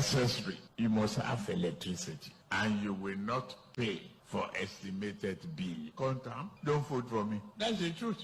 necessary. You must have electricity, and you will not pay for estimated bill. Contam, don't vote for me. That's the truth.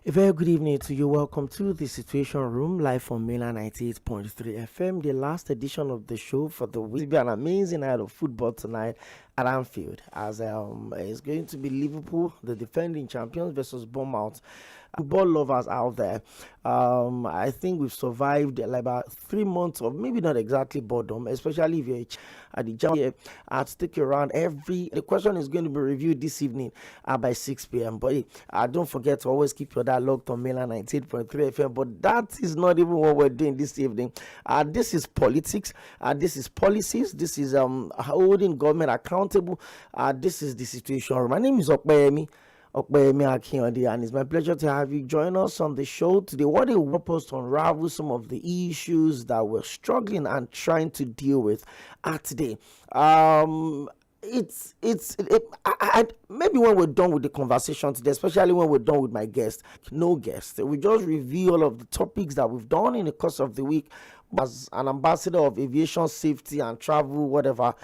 A very good evening to you. Welcome to the Situation Room, live from mainland 98.3 FM. The last edition of the show for the week. It will be an amazing night of football tonight at Anfield, as it's going to be Liverpool, the defending champions, versus Bournemouth. Football lovers out there, I think we've survived like about 3 months of maybe not exactly boredom, especially if you're at the jam here. I'd stick around the question is going to be reviewed this evening by 6 p.m. But don't forget to always keep your dialogue on mainland 98.3 FM. But that is not even what we're doing this evening. This is politics. This is policies. This is holding government accountable. This is the situation. My name is 괏ᴏᴜ and it's my pleasure to have you join us on the show today. What a purpose to unravel some of the issues that we're struggling and trying to deal with today. Maybe when we're done with the conversation today, especially when we're done with my guest, no guest, we just review all of the topics that we've done in the course of the week as an ambassador of aviation safety and travel, whatever.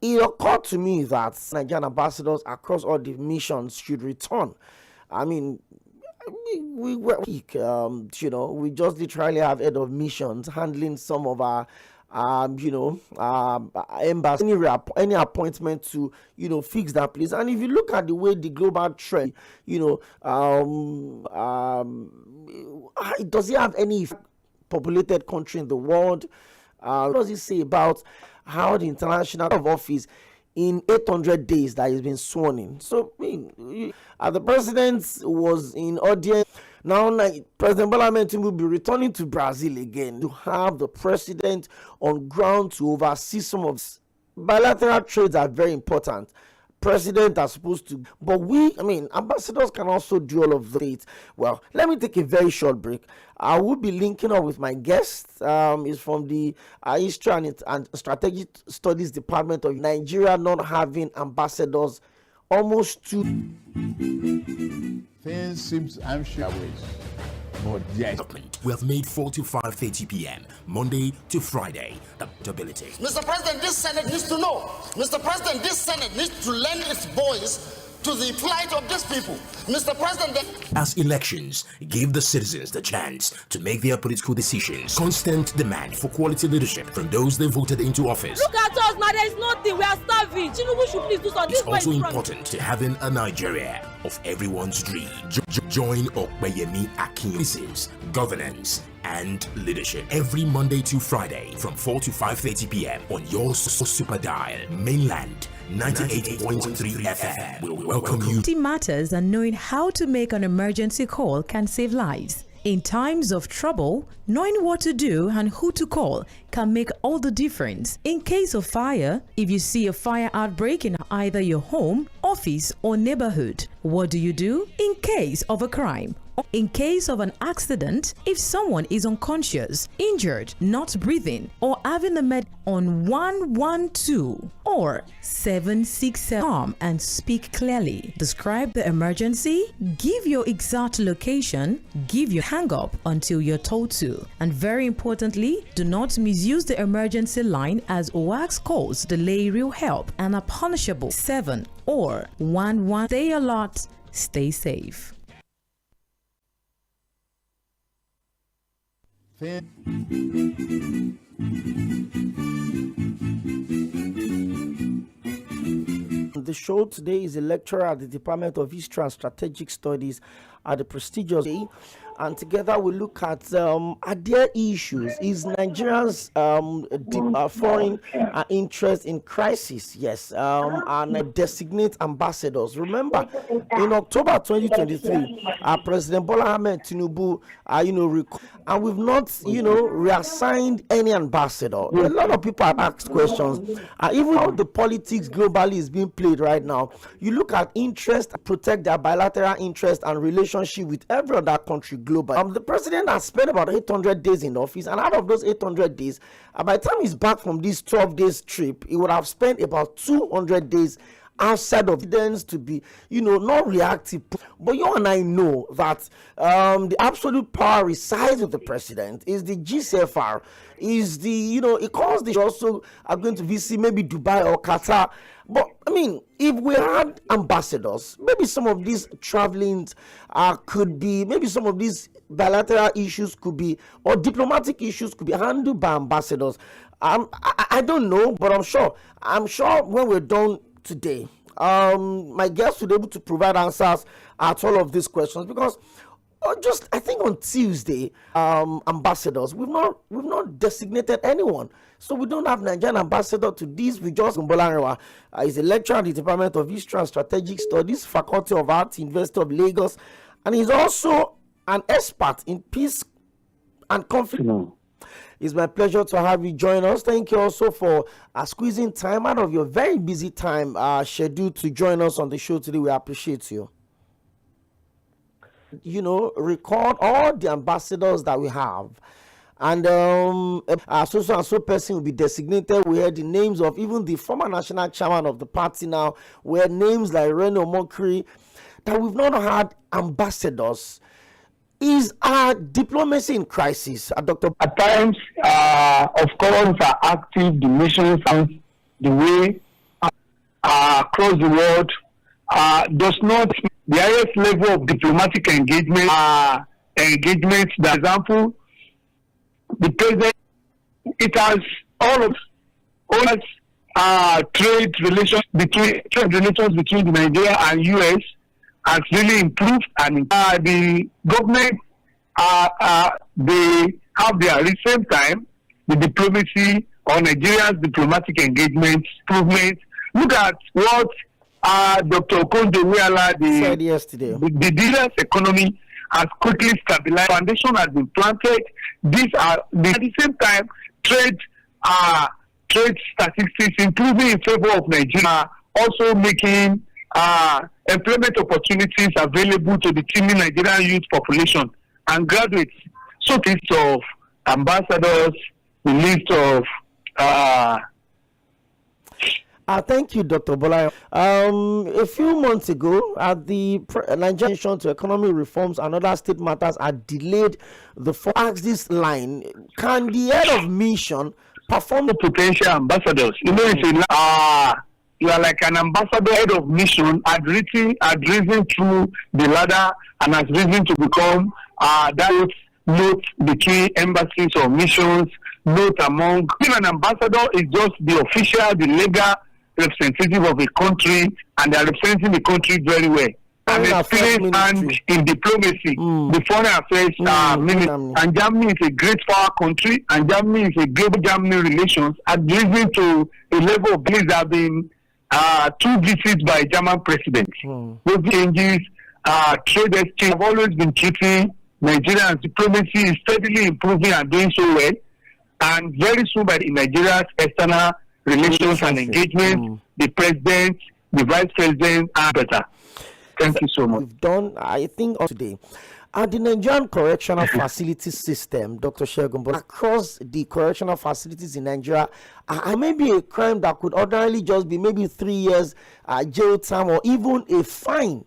It occurred to me that Nigerian ambassadors across all the missions should return. I mean, we were weak, we just literally have head of missions handling some of our, embassy, any appointment to, fix that place. And if you look at the way the global trend, does it have any populated country in the world? What does it say about how the international office in 800 days that has been sworn in? So, the president was in audience. Now, President Bola Ahmed Tinubu will be returning to Brazil again to have the president on ground to oversee some of bilateral trades are very important. President are supposed to, but ambassadors can also do all of the things. Well, let me take a very short break. I will be linking up with my guest. Is from the History and Strategic Studies Department of Nigeria, not having ambassadors almost 2. Things seems anxious. But yes, we have made 4 to 5:30 p.m. Monday to Friday. Adaptability. Mr. President, this Senate needs to know. Mr. President, this Senate needs to lend its voice to the plight of these people. Mr. President, as elections give the citizens the chance to make their political decisions, constant demand for quality leadership from those they voted into office. Look at us, man, there is nothing. We are starving. Tinubu should please do something. It's also important to having a Nigeria of everyone's dream. Join Ōkpeyemi Akin's governance and leadership every Monday to Friday from 4 to 5:30 p.m. on your super dial, mainland 98.3 FM. We'll welcome you. Safety matters, and knowing how to make an emergency call can save lives. In times of trouble, knowing what to do and who to call can make all the difference. In case of fire, if you see a fire outbreak in either your home, office, or neighborhood, what do you do? In case of a crime, in case of an accident, if someone is unconscious, injured, not breathing, or having a med on 112 or 767, calm and speak clearly. Describe the emergency, give your exact location, give your hang up until you're told to. And very importantly, do not misuse the emergency line, as OAX calls delay real help and are punishable. 7 or 11. Stay alert, stay safe. The show today is a lecturer at the Department of History and Strategic Studies at the prestigious and together we look at are there issues? Is Nigeria's foreign interest in crisis? Yes, and designate ambassadors. Remember, in October 2023, President Bola Ahmed Tinubu, and we've not, reassigned any ambassador. A lot of people have asked questions. Even though the politics globally is being played right now, you look at interest, protect their bilateral interest and relationship with every other country globally. The president has spent about 800 days in office, and out of those 800 days, by the time he's back from this 12 days trip, he would have spent about 200 days outside of evidence to be, not reactive. But you and I know that the absolute power resides with the president. Is the GCFR, is the, it calls the also are going to visit maybe Dubai or Qatar. But I mean, if we had ambassadors, maybe some of these travelings could be, maybe some of these bilateral issues could be, or diplomatic issues could be handled by ambassadors. I don't know, but I'm sure when we're done today, my guests will be able to provide answers at all of these questions, because I think on Tuesday, ambassadors, we've not designated anyone, so we don't have Nigerian ambassador to this. We just Bolanrewa is a lecturer at the Department of History and Strategic Studies, Faculty of Arts, University of Lagos, and he's also an expert in peace and conflict. It's my pleasure to have you join us. Thank you also for squeezing time out of your very busy time schedule to join us on the show today. We appreciate you. Record all the ambassadors that we have. And so person will be designated. We heard the names of even the former national chairman of the party now. We had names like Reno Mokri. That we've not had ambassadors. Is our diplomacy in crisis, Dr. At times, of course, are active. The nations and the way across the world does not the highest level of diplomatic engagement. Engagements, for example, the president, it has trade relations between the Nigeria and US has really improved, and the government they have their recent time the diplomacy or Nigeria's diplomatic engagements improvement. Look at what Dr. Okonjo-Iweala said yesterday. The dealer's economy has quickly stabilized. Foundation has been planted. These are at the same time trade statistics improving in favor of Nigeria, also making employment opportunities available to the teeming Nigerian youth population and graduates. So the list of ambassadors, the list of thank you, Dr. Bola. A few months ago, at the Nigerian to economic reforms and other state matters are delayed. Ask this line: can the head of mission perform the potential ambassadors? It's you are like an ambassador, head of mission, had risen through the ladder and has risen to become that note between embassies or missions, note among. Being an ambassador is just the official, the legal representative of a country, and they are representing the country very well. And experience and in diplomacy, the foreign affairs ministry. And Germany is a great power country, and Germany is a global Germany relations had risen to a level of things that have been 2 visits by German president. Those changes, trade exchange have always been treating Nigeria's diplomacy is steadily improving and doing so well. And very soon by Nigeria's external relations and engagement, the president, the vice president are better. Thank you so much. We've done, I think, today. The Nigerian correctional facility system, Dr. Shegun, across the correctional facilities in Nigeria, maybe a crime that could ordinarily just be maybe 3 years jail time or even a fine.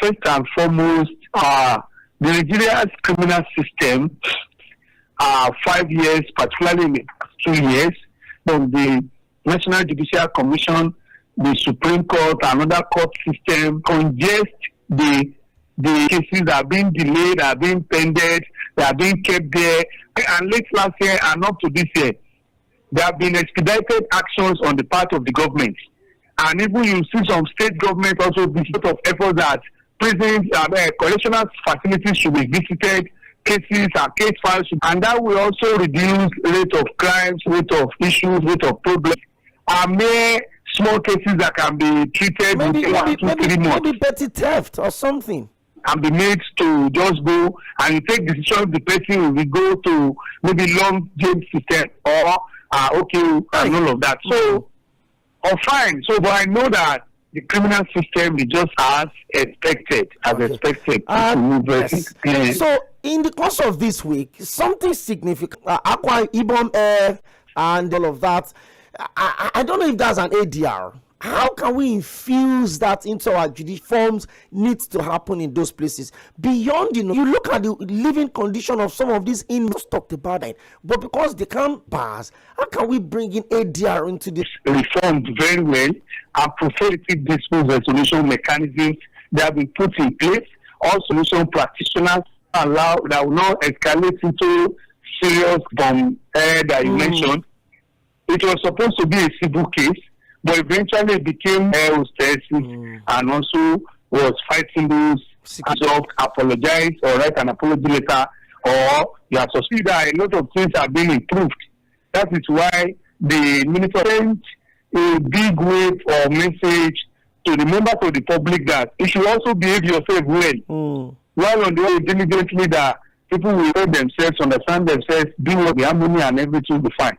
First and foremost, the Nigeria's criminal system, 5 years, particularly in 2 years, from the National Judicial Commission, the Supreme Court, another court system, congest the cases that are being delayed, are being pended, they are being kept there. And late last year and up to this year, there have been expedited actions on the part of the government. And even you see some state government also be sort of effort that prisons, correctional facilities should be visited, cases and case files, and that will also reduce rate of crimes, rate of issues, rate of problems. Mere small cases that can be treated within 1 to 3 months. Maybe petty theft or something. And be made to just go and you take decision. The person will go to maybe long jail system or and all of that. So, or fine. So, but I know that the criminal system is just as expected, Yes. So, in the course of this week, something significant, Akwa Ibom Air and all of that. I don't know if that's an ADR. How can we infuse that into our judicial forms needs to happen in those places? Beyond, you look at the living condition of some of these inmates talked about it, but because they can't pass, how can we bring in ADR into this? Reformed very well and prophetic dispute resolution mechanisms that have been put in place. All solution practitioners that will not escalate into serious bomb that you mentioned. It was supposed to be a civil case, but eventually it became hostess and also was fighting those apologize or write an apology letter or you are suspected that a lot of things are being improved. That is why the minister sent a big wave or message to the members of the public that you should also behave yourself well. While on the way diligently that people will know themselves, understand themselves, do what the harmony and everything will be fine.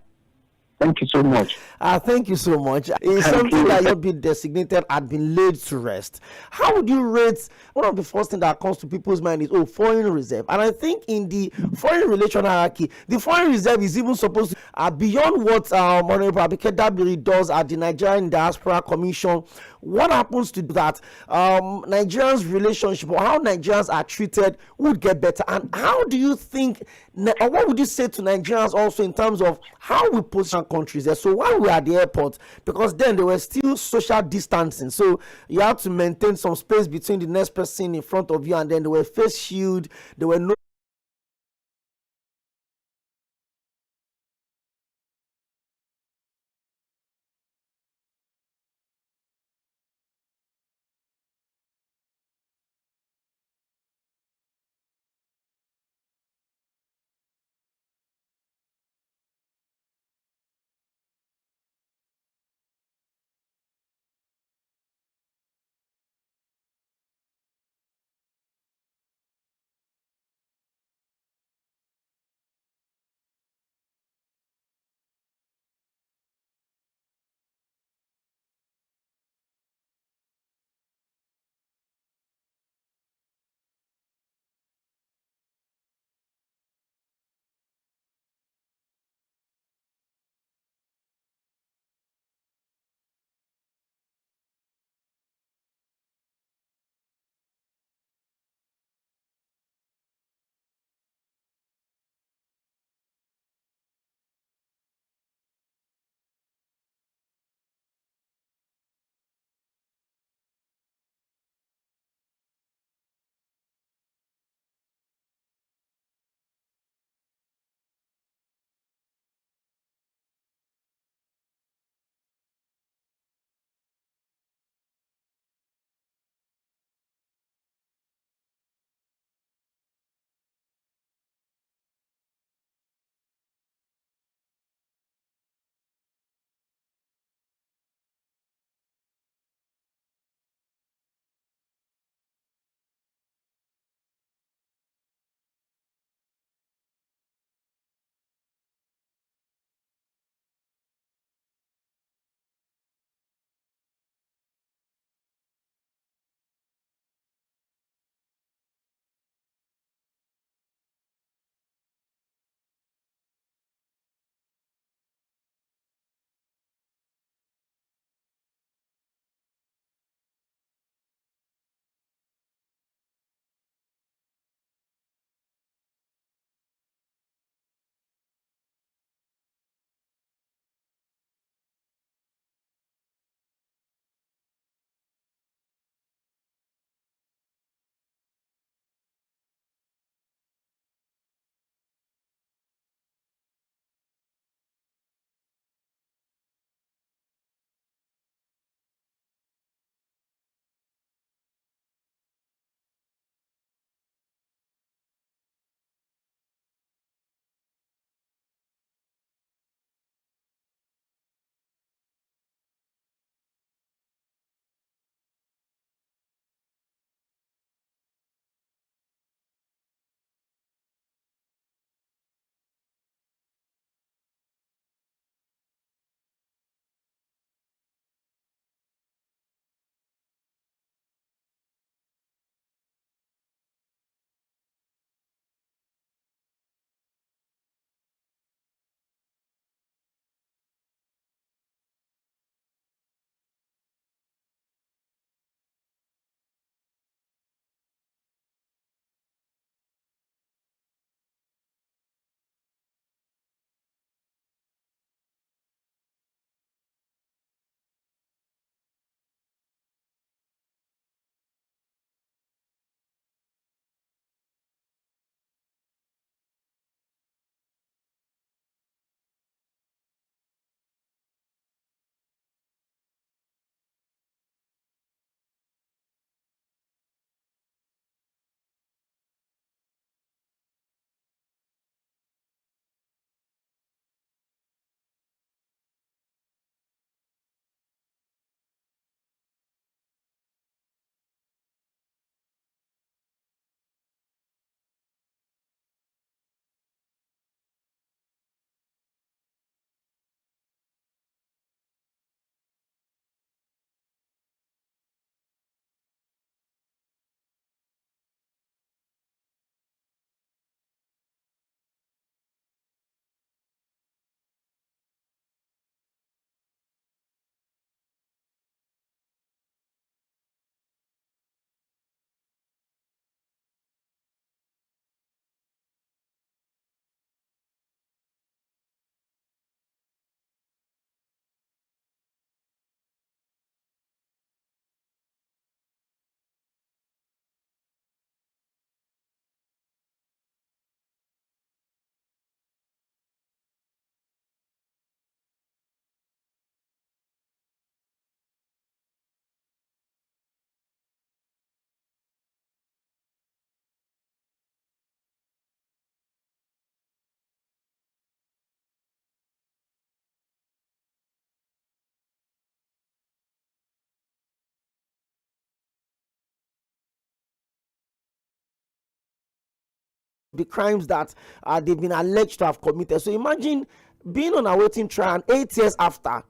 Thank you so much. Thank you so much. It's something that you've been designated had been laid to rest. How would you rate? One of the first things that comes to people's mind is foreign reserve. And I think in the foreign relation hierarchy, the foreign reserve is even supposed to beyond what Honorable Abike Dabiri does at the Nigerian Diaspora Commission. What happens to that? Nigerians' relationship or how Nigerians are treated would get better. And how do you think, or what would you say to Nigerians also in terms of how we position countries there? So while we are at the airport, because then there was still social distancing, so you have to maintain some space between the next person in front of you, and then there were face shield, there were no the crimes that they've been alleged to have committed. So imagine being on a waiting trial and 8 years after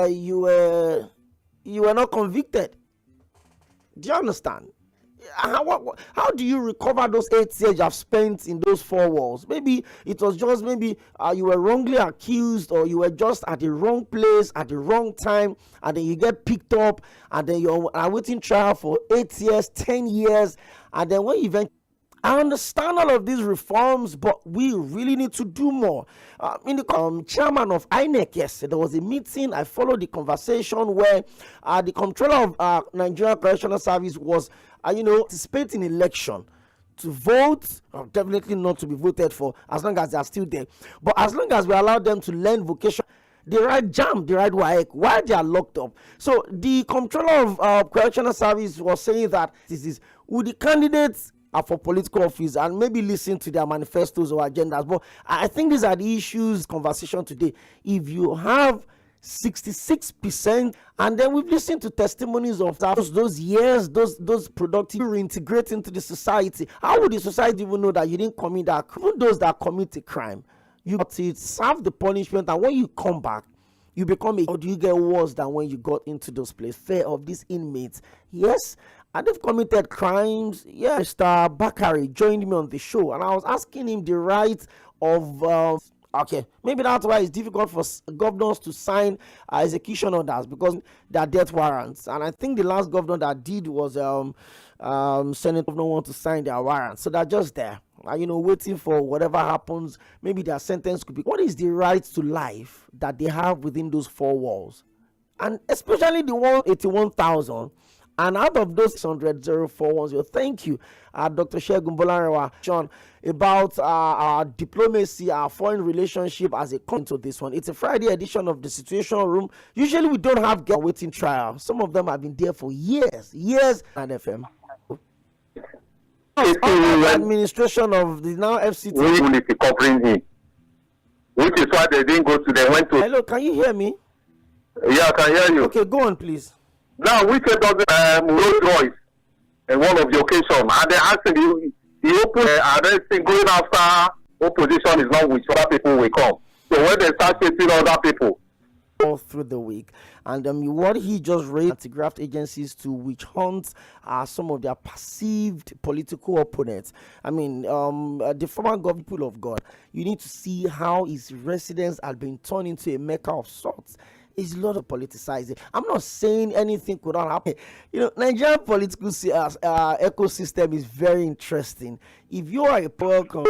you were not convicted. Do you understand? How do you recover those 8 years you have spent in those four walls? Maybe it was just you were wrongly accused, or you were just at the wrong place at the wrong time, and then you get picked up, and then you're awaiting trial for 8 years, 10 years, and then when you eventually... I understand all of these reforms, but we really need to do more. In the chairman of INEC yesterday, there was a meeting. I followed the conversation where the controller of Nigerian Correctional Service was, participating in election to vote, or definitely not to be voted for, as long as they are still there. But as long as we allow them to learn vocation, the right jam, the right WAEC, while they are locked up. So the controller of Correctional Service was saying that this is with the candidates for political office and maybe listen to their manifestos or agendas. But I think these are the issues conversation today. If you have 66%, and then we've listened to testimonies of those years, those productive reintegrate into the society. How would the society even know that you didn't commit that crime? Even those that commit a crime, you serve the punishment, and when you come back, you become or do you get worse than when you got into those places? Fear of these inmates. Yes. And they've committed crimes. Yeah, Mr. Bakari joined me on the show, and I was asking him the right of okay, maybe that's why it's difficult for governors to sign execution orders, because they are death warrants. And I think the last governor that did was Senate governor want to sign their warrants, so they're just there, waiting for whatever happens. Maybe their sentence could be. What is the right to life that they have within those four walls, and especially the 181,000? And out of those 600,041, thank you, Dr. Sɪᴛᴜᴛᴇʀ about our diplomacy, our foreign relationship as a comment to this one. It's a Friday edition of the Situation Room. Usually we don't have guests waiting trial. Some of them have been there for years and FM. Administration of the now FCT. We covering him, which is why they didn't go to. They went to. Hello, can you hear me? Yeah, I can hear you. Okay, go on, please. Now, we said Rolls Royce in one of the occasions, and they asked him, he opened arresting, going after opposition is not which other people will come. So when they start chasing other people, all through the week, and what he just raised anti-graft agencies to witch hunt some of their perceived political opponents. I mean, the former government of God, you need to see how his residence has been turned into a mecca of sorts. It's a lot of politicizing. I'm not saying anything could not happen. Nigerian political ecosystem is very interesting. If you are a welcome.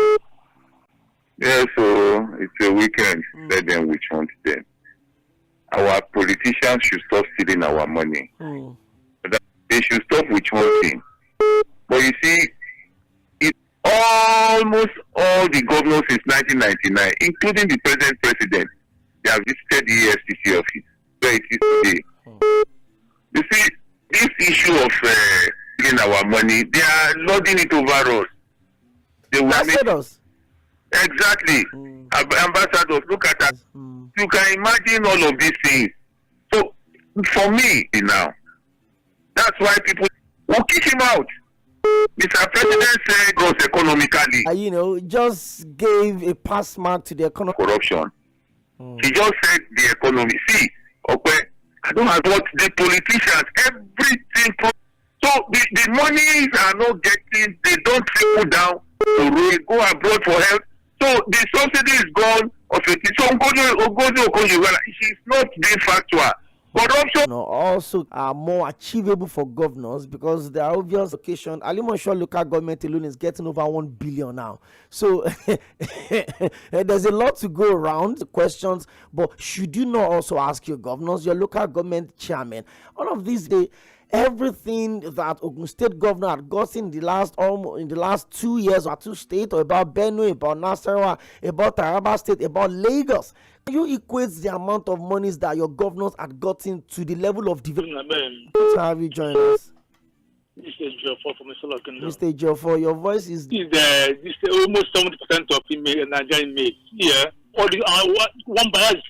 Yeah, so it's a weekend. Let them witch hunt them. Our politicians should stop stealing our money. They should stop witch hunting. But you see, it's almost all the governors since 1999, including the present president, they have visited the EFCC office where it is today. You see, this issue of stealing our money, they are loading it over us. They will ambassadors. Exactly. Ambassadors, look at that. You can imagine all of these things. So, for me now, that's why people will kick him out. Mr. President said gross economically. Just gave a pass mark to the economy. Corruption. He just said the economy. See, okay, I don't have what the politicians, everything. So the monies are not getting, they don't trickle down to go abroad for help. So the subsidy is gone. So she's not being factual. Corruption also are more achievable for governors, because there are obvious occasions. Alimosho local government alone is getting over 1 billion now. So there's a lot to go around the questions. But should you not also ask your governors, your local government chairman, all of these days, everything that Ogun State governor had gotten in the last 2 years, or 2 states, or about Benue, about Nasarawa, about Taraba State, about Lagos, you equate the amount of monies that your governors had gotten to the level of development. Good to have you join us. Mr. JᴏɪR from ᴏᴜᴜ. Mr. JᴏɪR, your voice is. This almost 70% of Nigerian inmates here. All the one bias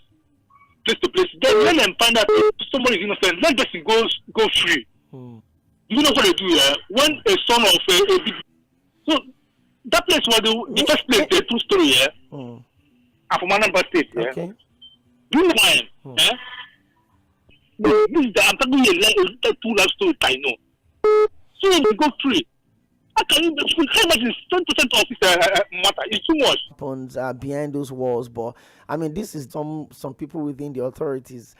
place to place. Then let them find out if somebody is innocent. Let them go free. You know what they do here? When a son of a big, so That place was the first place, the true story, yeah? I'm from Anambra State, yeah? Okay. Do you know why? I'm talking a 2 life story I know. So we go free. How much is 10% of this matter? It's too much. Happens behind those walls, but I mean, this is some people within the authorities.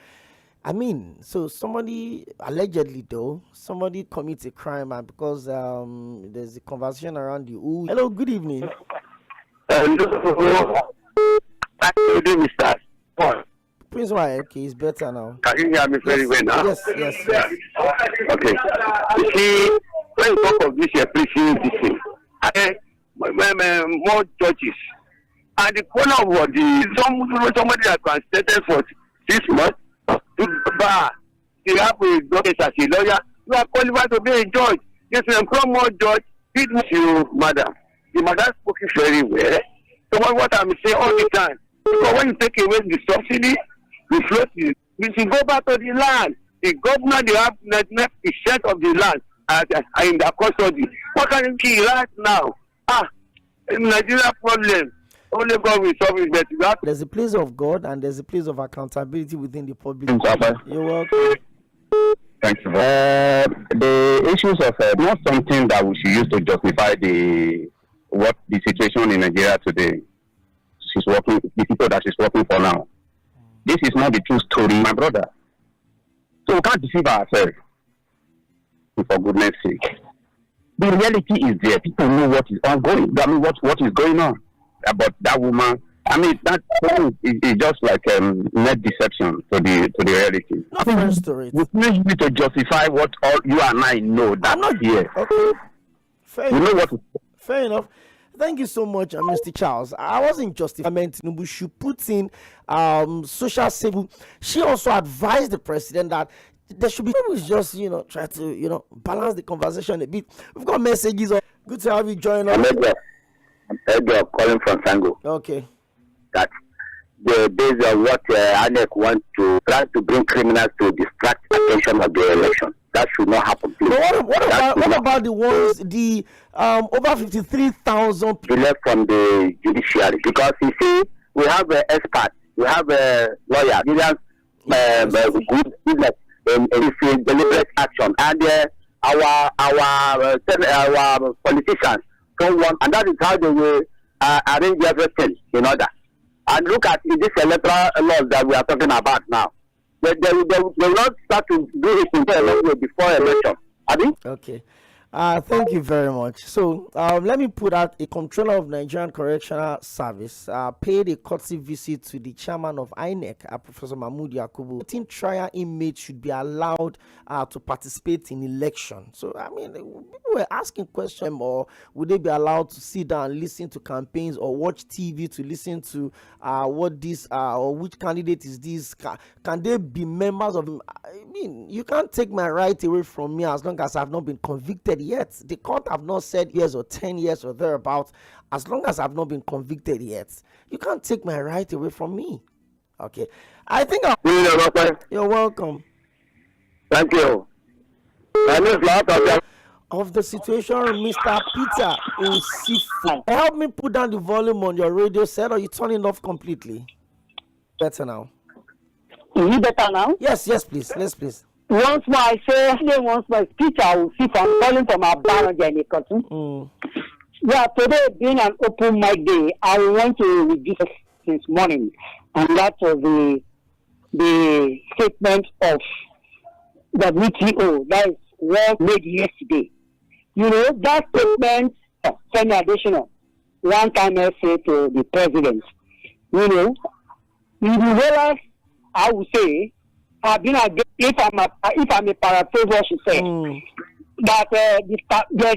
I mean, so somebody allegedly though, somebody commits a crime, and because there's a conversation around you. Hello, good evening. Mr. Prince Why? Okay, it's better now. Can you hear me very well now? Yes. Okay. You see, when you talk of this, preaching this thing, more judges. And the corner of somebody that was sentenced for 6 months to bar, they have a doctor as a lawyer. You are qualified to be a judge. Yes, you become more judge. It means you, madam. The madam spoke very well. So what I'm saying all the time, because when you take away the subsidy, the float, you should go back to the land. The governor, they have 99% of the land are in their custody. What can you kill right now? Nigeria problem. Only God will solve it, but there's a place of God and there's a place of accountability within the public. You're welcome. Thank you. The issues of not something that we should use to justify the situation in Nigeria today. The people that she's working for now. This is not the true story, my brother. So we can't deceive ourselves. For goodness sake. The reality is there. People know what is ongoing. I mean, what is going on about that woman. I mean, that is just like net deception to the reality. First story. We need to justify what all you and I know. That's not here. Okay. Fair enough. Thank you so much, Mr. Charles. I wasn't justifying Tinubu should put in social saving. She also advised the president that there should be just try to balance the conversation a bit. We've got messages. Good to have you join us. I'm Edgar calling from Sango. Okay. That based on what ANEC wants to try to bring criminals to distract attention of the election. That should not happen. Please. What about the ones, the over 53,000 people left from the judiciary? Because you see, we have experts, we have lawyers, good business in deliberate action, and our politicians don't want, and that is how they will arrange everything in order. And look at this electoral law that we are talking about now. They will not start to do it before election. Okay. Thank you very much. So let me put out a controller of Nigerian Correctional Service paid a courtesy visit to the chairman of INEC, Professor Mahmood Yakubu. 13 trial inmates should be allowed to participate in election. So I mean, people were asking questions, or would they be allowed to sit down and listen to campaigns or watch TV to listen to what this or which candidate is this? Can they be members of? I mean, you can't take my right away from me as long as I've not been convicted yet. The court have not said years or 10 years or thereabout. As long as I've not been convicted yet, you can't take my right away from me. Okay, I think you're welcome. Thank you. Of the situation, Mr. Peter in Sifu. Help me put down the volume on your radio set, or you turn it off completely. Better now. Is it better now? Yes, please. Yes, please. Once more, I say, once more, Peter will see from calling from our bar. Yeah, today being an open mic day, I want to reduce since morning, and that was the statement of the WTO, that is what made yesterday. You know, that statement, semi additional, one time essay to the president. You know, you realize, I would say, if I'm a paraphrase what she said, that the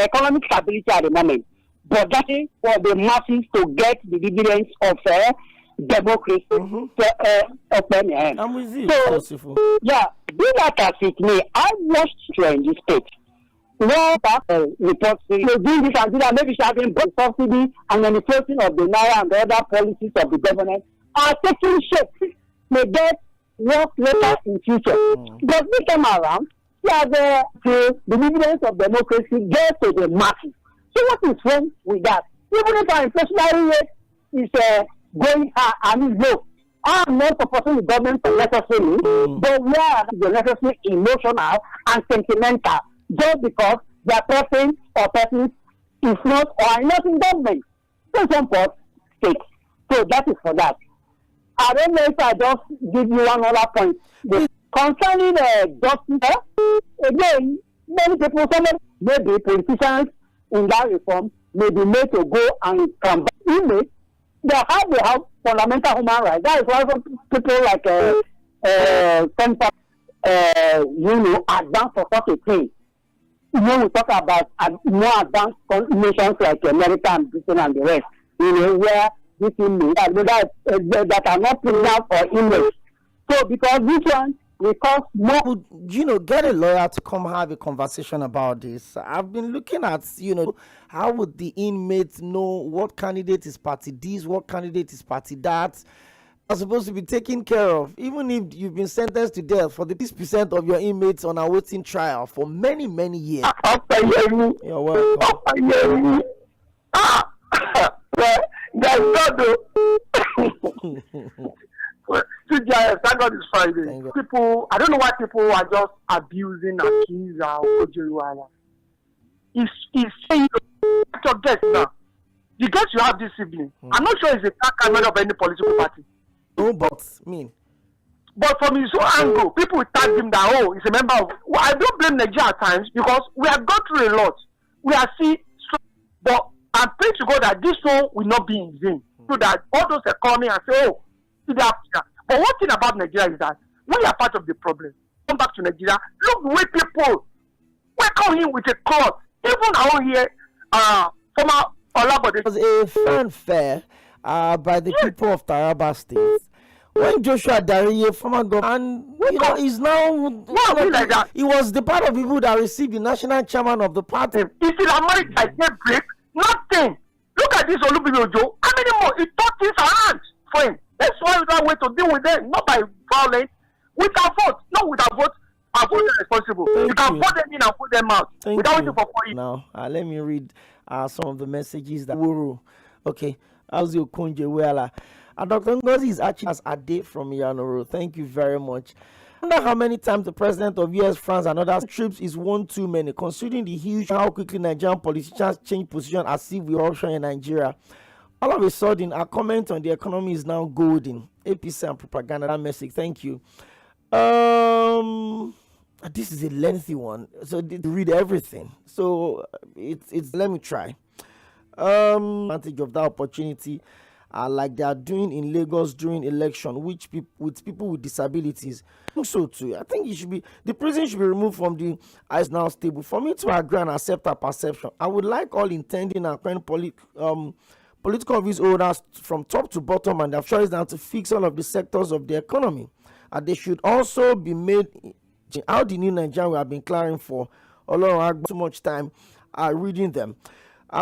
economic stability at the moment, but that is for the masses to get the dividends of democracy. I'm with you. So, yeah, be that as it may, I watched you in this state. Well, reports doing this and do that, maybe she having both subsidy and then the closing of the Naira and the other policies of the government are taking shape. May get work later in future. But this time around, the dividends of democracy get to the masses. So what is wrong with that? Even if our inflationary rate is going high and low, I'm not supporting the government necessarily, but we are necessarily emotional and sentimental just because their person or persons is not or are not in government. So some part state. So that is for that. I don't know if I just give you one other point. Concerning justice, again, many people, maybe politicians in that reform may be made to go and come back. They have fundamental human rights. That is why some people like advance for such a thing. We talk about more advanced nations like America and Britain and the rest. Where this image that are not criminal for image. So because this one will cost more. Get a lawyer to come have a conversation about this. I've been looking at, how would the inmates know what candidate is party this, what candidate is party that, are supposed to be taken care of, even if you've been sentenced to death for the 6% of your inmates on awaiting trial for many, many years. You're welcome. Thank God it's Friday. People, I don't know why people are just abusing Akiza or Ojeruala. He's saying, your guest now. The guest you have this evening, I'm not sure it's a track record of any political party. No, but from his own angle, people will tag him that, he's a member of. Well, I don't blame Nigeria at times because we have gone through a lot. We are but I'm praying to God that this one will not be in vain. So that all those are coming and say, but one thing about Nigeria is that we are part of the problem. Come back to Nigeria. Look the way people welcome him with a cloth. Even out here, former Olabode. It was a fanfare by the people of Taraba State. When Joshua Dariye, former governor, and he's now like that. He was the part of people that received the national chairman of the party. Is it America break? Nothing. Look at this Olubidojo. How many more? He taught his hands for him. That's why we don't wait to deal with them, not by violence. With our vote, not with our vote. Our vote is responsible. You can put them in and put them out without waiting for 4 years. Now, let me read some of the messages that Wuru. Okay, how's your Kunje Wela? Dr. Ngozi is actually as a day from Yanoro. Thank you very much. I wonder how many times the president of US, France, and other trips is one too many, considering the huge how quickly Nigerian politicians change position as if we're option in Nigeria. All of a sudden, our comment on the economy is now golden. APC and propaganda. That message. Thank you. This is a lengthy one, so read everything. So it's let me try. Advantage of that opportunity, like they are doing in Lagos during election, with people with disabilities. I think so too. I think the prison should be removed from the is now stable. For me to agree and accept our perception, I would like all intending and current political office holders from top to bottom and their choice now to fix all of the sectors of the economy. And they should also be made how the new Nigeria we have been clearing for. Although I have too much time reading them.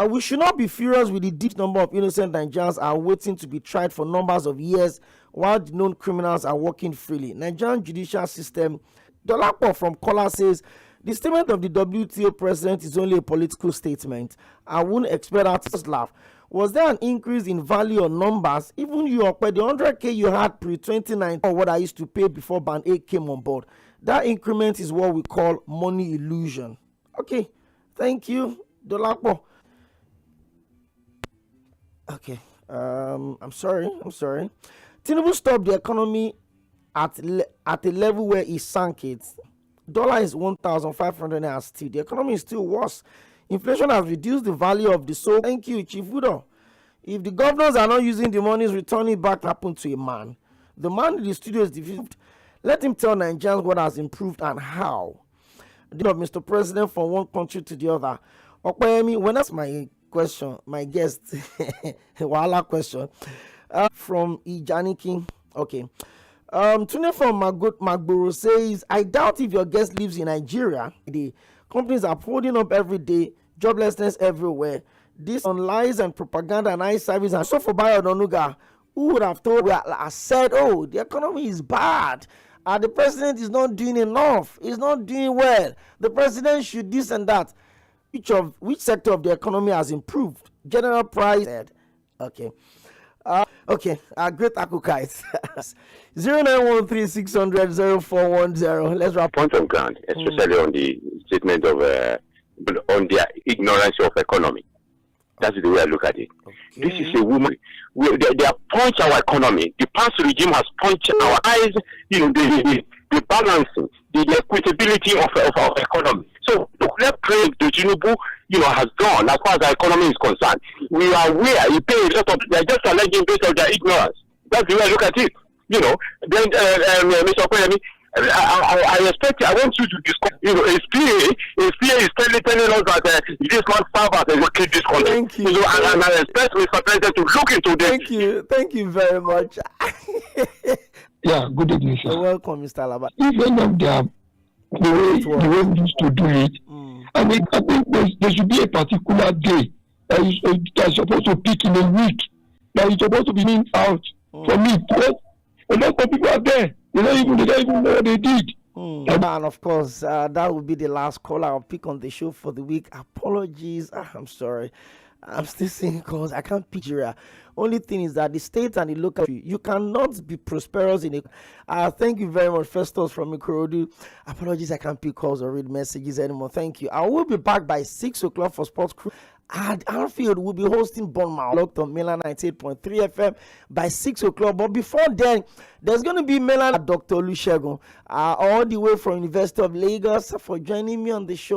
We should not be furious with the deep number of innocent Nigerians are waiting to be tried for numbers of years while the known criminals are working freely. Nigerian judicial system. Dolapo from Kola says, the statement of the WTO president is only a political statement. I wouldn't expect that to laugh. Was there an increase in value or numbers? Even you, the 100K you had pre-2019 or what I used to pay before Band 8 came on board. That increment is what we call money illusion. Okay, thank you, Dolapo. Okay, I'm sorry. Tinubu stopped the economy at a level where he sank it. Dollar is 1,500 and still. The economy is still worse. Inflation has reduced the value of the soul. Thank you, Chief Udo. If the governors are not using the money, returning it back happened to a man. The man in the studio is defeated. Let him tell Nigerians what has improved and how. The of Mr. President from one country to the other. Okoyemi, when that's my question, my guest, Wala question, from Ijaniki. Okay. Tune from Magboro says, I doubt if your guest lives in Nigeria. The companies are holding up every day, joblessness everywhere. This on lies and propaganda and eye service and so for Bayodonuga, who would have told I said, the economy is bad. The president is not doing enough. He's not doing well. The president should this and that. which sector of the economy has improved? General price. Okay. Okay. Great Akukite. 0913-600-0410. Let's wrap. Point of ground, especially on the statement of on their ignorance of economy. That's the way I look at it. Okay. This is a woman. They have punched our economy. The past regime has punched our eyes. The balancing, the equitability of our economy. So let's pray the Tinubu, has done as far as our economy is concerned. We are aware you pay a lot of. They are just alleging based on their ignorance. That's the way I look at it. Then Mr. Okoyemi, I expect. I want you to discuss. A PA is telling us that this man serve as a working this country. Thank you. And I expect Mr. President to look into this. Thank you very much. Yeah, good evening, sir. You're welcome, Mr. Alaba. If any of them, the way we used to do it, I think there should be a particular day that is supposed to pick in a week, that is supposed to be named out for me. Because a lot of people are there. They don't even know what they did. And of course, that will be the last call I'll pick on the show for the week. Apologies. I'm sorry. I'm still saying calls. I can't picture. Only thing is that the state and the local, you cannot be prosperous in it. Thank you very much, Festus from Ikorodu. Apologies, I can't pick calls or read messages anymore. Thank you. I will be back by 6 o'clock for Sports Crew. At Anfield, we'll be hosting Bournemouth locked on Milan 98.3 FM by 6 o'clock. But before then, there's going to be Milan at Dr. Olusegun all the way from University of Lagos for joining me on the show.